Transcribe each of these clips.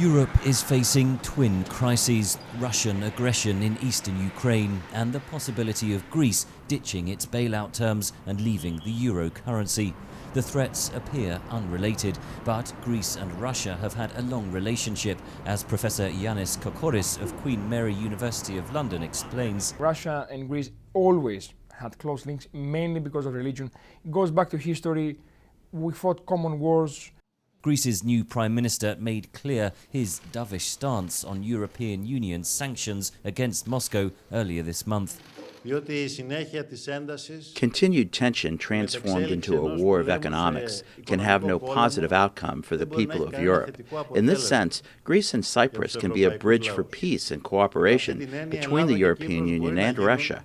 Europe is facing twin crises: Russian aggression in eastern Ukraine and the possibility of Greece ditching its bailout terms and leaving the euro currency. The threats appear unrelated, but Greece and Russia have had a long relationship, as Professor Yannis Kokoris of Queen Mary University of London explains. Russia and Greece always had close links, mainly because of religion. It goes back to history. We fought common wars. Greece's new Prime Minister made clear his dovish stance on European Union sanctions against Moscow earlier this month. Continued tension transformed into a war of economics can have no positive outcome for the people of Europe. In this sense, Greece and Cyprus can be a bridge for peace and cooperation between the European Union and Russia.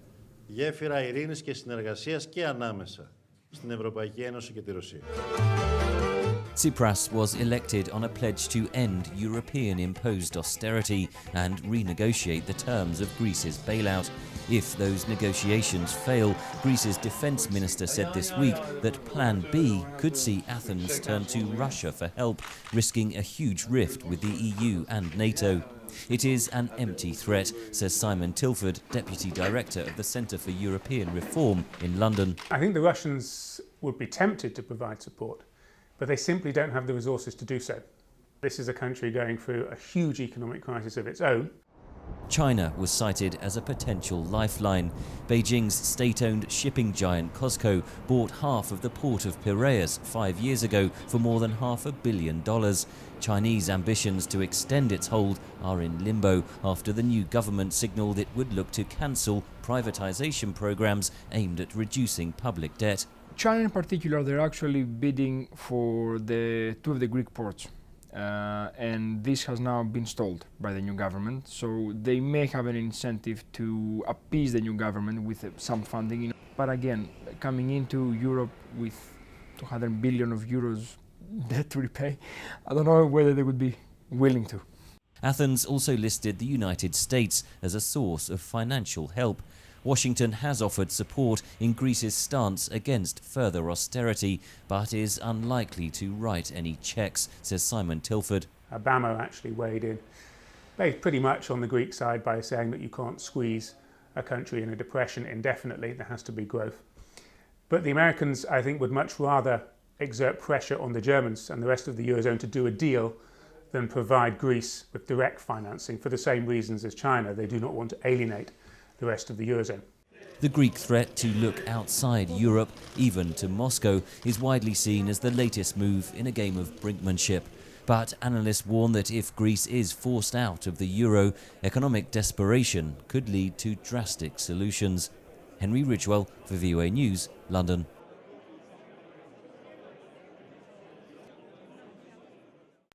Tsipras was elected on a pledge to end European-imposed austerity and renegotiate the terms of Greece's bailout. If those negotiations fail, Greece's defence minister said this week that Plan B could see Athens turn to Russia for help, risking a huge rift with the EU and NATO. It is an empty threat, says Simon Tilford, Deputy Director of the Centre for European Reform in London. I think the Russians would be tempted to provide support, but they simply don't have the resources to do so. This is a country going through a huge economic crisis of its own. China was cited as a potential lifeline. Beijing's state-owned shipping giant COSCO bought half of the port of Piraeus 5 years ago for more than $500 million. Chinese ambitions to extend its hold are in limbo after the new government signalled it would look to cancel privatization programs aimed at reducing public debt. China in particular, they're actually bidding for two of the Greek ports. And this has now been stalled by the new government, so they may have an incentive to appease the new government with some funding. But again, coming into Europe with 200 billion of euros debt to repay, I don't know whether they would be willing to. Athens also listed the United States as a source of financial help. Washington has offered support in Greece's stance against further austerity, but is unlikely to write any cheques, says Simon Tilford. Obama actually weighed in pretty much on the Greek side by saying that you can't squeeze a country in a depression indefinitely, there has to be growth. But the Americans, I think, would much rather exert pressure on the Germans and the rest of the Eurozone to do a deal than provide Greece with direct financing for the same reasons as China. They do not want to alienate the rest of the Eurozone. The Greek threat to look outside Europe, even to Moscow, is widely seen as the latest move in a game of brinkmanship. But analysts warn that if Greece is forced out of the euro, economic desperation could lead to drastic solutions. Henry Ridgwell for VOA News, London.